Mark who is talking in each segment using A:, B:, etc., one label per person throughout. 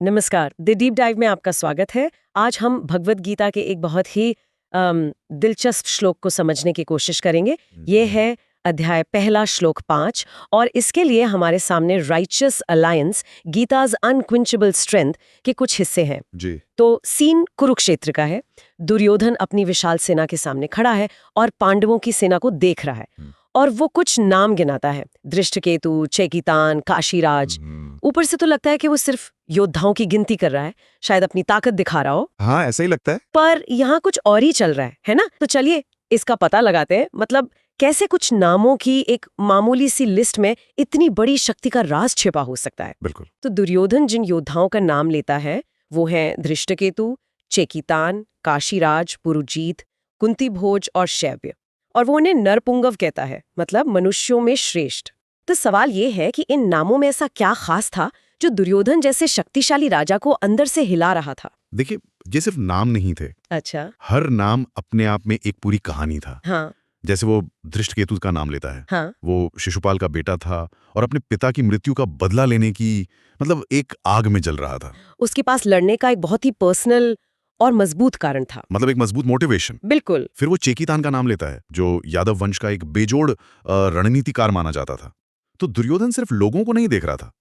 A: नमस्कार, the deep dive में आपका स्वागत है। आज हम भगवद गीता के एक बहुत ही दिलचस्प श्लोक को समझने की कोशिश करेंगे। ये है अध्याय पहला श्लोक 5 और इसके लिए हमारे सामने राइचस अलायंस गीताज अनक्विंचेबल स्ट्रेंथ के कुछ हिस्से हैं।
B: जी।
A: तो सीन कुरुक्षेत्र का है। दुर्योधन अपनी विशाल सेना के सामने खड़ा है और पांडवों की सेना को देख रहा है और वो कुछ नाम गिनाता है, धृष्टकेतु, चेकितान, काशीराज। ऊपर से तो लगता है कि वो सिर्फ योद्धाओं की गिनती कर रहा है, शायद अपनी ताकत दिखा रहा हो।
B: हाँ, ऐसा ही लगता है।
A: पर यहाँ कुछ और ही चल रहा है ना? तो चलिए इसका पता लगाते हैं। मतलब कैसे कुछ नामों की एक मामूली सी लिस्ट में इतनी बड़ी शक्ति का राज छिपा हो सकता है।
B: बिल्कुल।
A: तो दुर्योधन जिन योद्धाओं का नाम लेता है वो हैं धृष्टकेतु, चेकितान, काशीराज, पुरुजीत, कुंतीभोज और शैव्य। और वो उन्हें नरपुंगव कहता है, मतलब मनुष्यों में श्रेष्ठ। तो सवाल ये है कि इन नामों में ऐसा क्या खास था जो दुर्योधन जैसे शक्तिशाली राजा को अंदर से हिला रहा था?
B: देखिए, ये सिर्फ नाम नहीं थे।
A: अच्छा।
B: हर नाम अपने आप में एक पूरी कहानी था।
A: हाँ।
B: जैसे वो धृष्टकेतु का नाम लेता है।
A: हाँ।
B: वो शिशुपाल का बेटा था और अपने पिता की मृत्यु का बदला लेने की मतलब एक आग में जल रहा था।
A: उसके पास लड़ने का एक बहुत ही पर्सनल और मजबूत कारण था।
B: मतलब एक मजबूत मोटिवेशन।
A: बिल्कुल।
B: फिर वो चेकितान का नाम लेता है, जो यादव वंश का एक बेजोड़ रणनीतिकार माना जाता था। तो दुर्योधन सिर्फ लोगों को नहीं देख रहा था,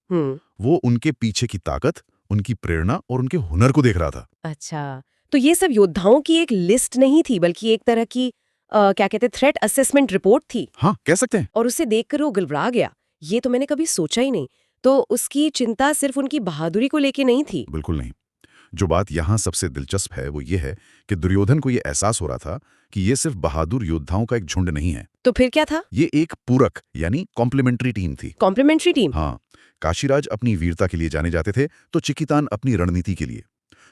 B: वो उनके पीछे की ताकत, उनकी प्रेरणा और उनके हुनर को देख रहा था।
A: अच्छा, तो ये सब योद्धाओं की एक लिस्ट नहीं थी, बल्कि एक तरह की क्या कहते हैं, थ्रेट असेसमेंट रिपोर्ट थी।
B: हाँ, कह सकते हैं।
A: और उसे देखकर वो घबरा गया। ये तो मैंने कभी सोचा ही नहीं। तो उसकी चिंता सिर्फ उनकी बहादुरी को लेके नहीं थी।
B: बिल्कुल नहीं। जो बात यहाँ सबसे दिलचस्प है वो ये है कि दुर्योधन को ये एहसास हो रहा था कि ये सिर्फ बहादुर योद्धाओं का एक झुंड नहीं है।
A: तो फिर क्या था?
B: ये एक पूरक यानी कॉम्प्लीमेंट्री टीम थी।
A: Complementary team?
B: हाँ, काशीराज अपनी वीरता के लिए जाने जाते थे तो चिकितान अपनी रणनीति के लिए।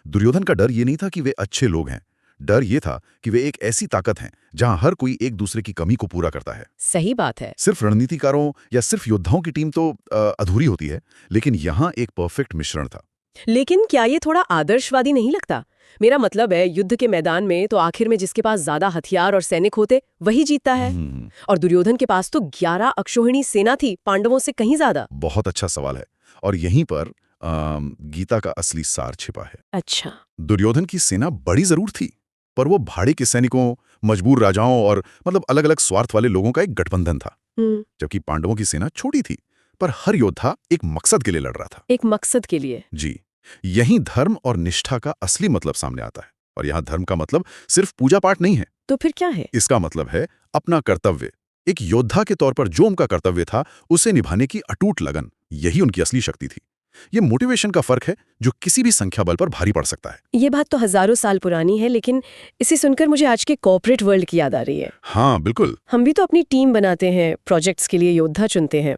B: दुर्योधन का डर ये नहीं था कि वे अच्छे लोग हैं, डर ये था कि वे एक ऐसी ताकत हैं जहां हर कोई एक दूसरे की कमी को पूरा करता है।
A: सही बात है।
B: सिर्फ रणनीतिकारों या सिर्फ योद्धाओं की टीम तो अधूरी होती है, लेकिन यहाँ एक परफेक्ट मिश्रण था।
A: लेकिन क्या ये थोड़ा आदर्शवादी नहीं लगता? मेरा मतलब है, युद्ध के मैदान में तो आखिर में जिसके पास ज्यादा हथियार और सैनिक होते वही जीतता है। और दुर्योधन के पास तो 11 अक्षौहिणी सेना थी, पांडवों से कहीं ज्यादा।
B: बहुत अच्छा सवाल है और यहीं पर गीता का असली सार छिपा है।
A: अच्छा।
B: दुर्योधन की सेना बड़ी जरूर थी, पर वो भाड़े के सैनिकों, मजबूर राजाओं और मतलब अलग अलग स्वार्थ वाले लोगों का एक गठबंधन था। जबकि पांडवों की सेना छोटी थी, पर हर योद्धा एक मकसद के लिए लड़ रहा था।
A: एक मकसद के लिए?
B: जी। यही धर्म और निष्ठा का असली मतलब सामने आता है। और यहाँ धर्म का मतलब सिर्फ पूजा पाठ नहीं है।
A: तो फिर क्या है?
B: इसका मतलब है अपना कर्तव्य। एक योद्धा के तौर पर जो उनका कर्तव्य था उसे निभाने की अटूट लगन, यही उनकी असली शक्ति थी। ये मोटिवेशन का फर्क है जो किसी भी संख्या बल पर भारी पड़ सकता है।
A: ये बात तो हजारों साल पुरानी है, लेकिन इसे सुनकर मुझे आज के कॉर्पोरेट वर्ल्ड की याद आ रही है।
B: हाँ बिल्कुल।
A: हम भी तो अपनी टीम बनाते हैं, प्रोजेक्ट्स के लिए योद्धा चुनते हैं।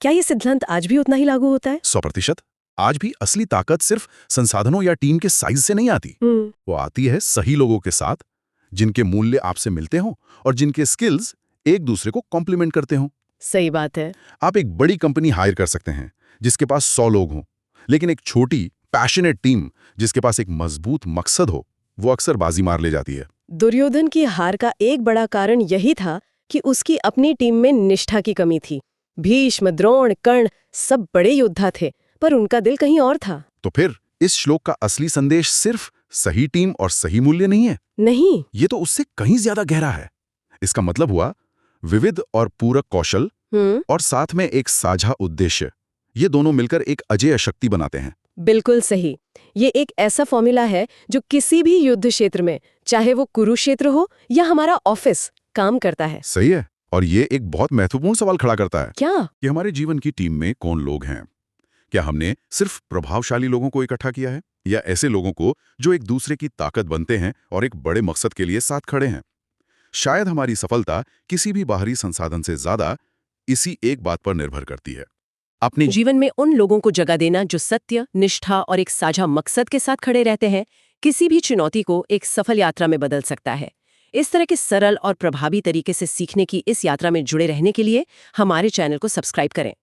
A: क्या ये सिद्धांत आज भी उतना ही लागू होता है?
B: 100%। आज भी असली ताकत सिर्फ संसाधनों या टीम के साइज से नहीं आती। वो आती है सही लोगों के साथ, जिनके मूल्य आपसे मिलते हों और जिनके स्किल्स एक दूसरे को कॉम्प्लीमेंट करते हों।
A: सही बात है।
B: आप एक बड़ी कंपनी हायर कर सकते हैं जिसके पास 100 लोग हों, लेकिन एक छोटी पैशनेट टीम जिसके पास एक मजबूत मकसद हो, वो अक्सर बाजी मार ले जाती है।
A: दुर्योधन की हार का एक बड़ा कारण यही था कि उसकी अपनी टीम में निष्ठा की कमी थी। भीष्म, द्रोण, कर्ण सब बड़े योद्धा थे, पर उनका दिल कहीं और था।
B: तो फिर इस श्लोक का असली संदेश सिर्फ सही टीम और सही मूल्य नहीं है।
A: नहीं,
B: ये तो उससे कहीं ज्यादा गहरा है। इसका मतलब हुआ विविध और पूरक कौशल और साथ में एक साझा उद्देश्य, ये दोनों मिलकर एक अजेय शक्ति बनाते हैं।
A: बिल्कुल सही। ये एक ऐसा फॉर्मूला है जो किसी भी युद्ध क्षेत्र में, चाहे वो कुरुक्षेत्र हो या हमारा ऑफिस, काम करता है।
B: सही है। और ये एक बहुत महत्वपूर्ण सवाल खड़ा करता है।
A: क्या?
B: कि हमारे जीवन की टीम में कौन लोग हैं? क्या हमने सिर्फ प्रभावशाली लोगों को इकट्ठा किया है या ऐसे लोगों को जो एक दूसरे की ताकत बनते हैं और एक बड़े मकसद के लिए साथ खड़े हैं? शायद हमारी सफलता किसी भी बाहरी संसाधन से ज्यादा इसी एक बात पर निर्भर करती है। अपने
A: जीवन में उन लोगों को जगह देना जो सत्य, निष्ठा और एक साझा मकसद के साथ खड़े रहते हैं, किसी भी चुनौती को एक सफल यात्रा में बदल सकता है। इस तरह के सरल और प्रभावी तरीके से सीखने की इस यात्रा में जुड़े रहने के लिए हमारे चैनल को सब्सक्राइब करें।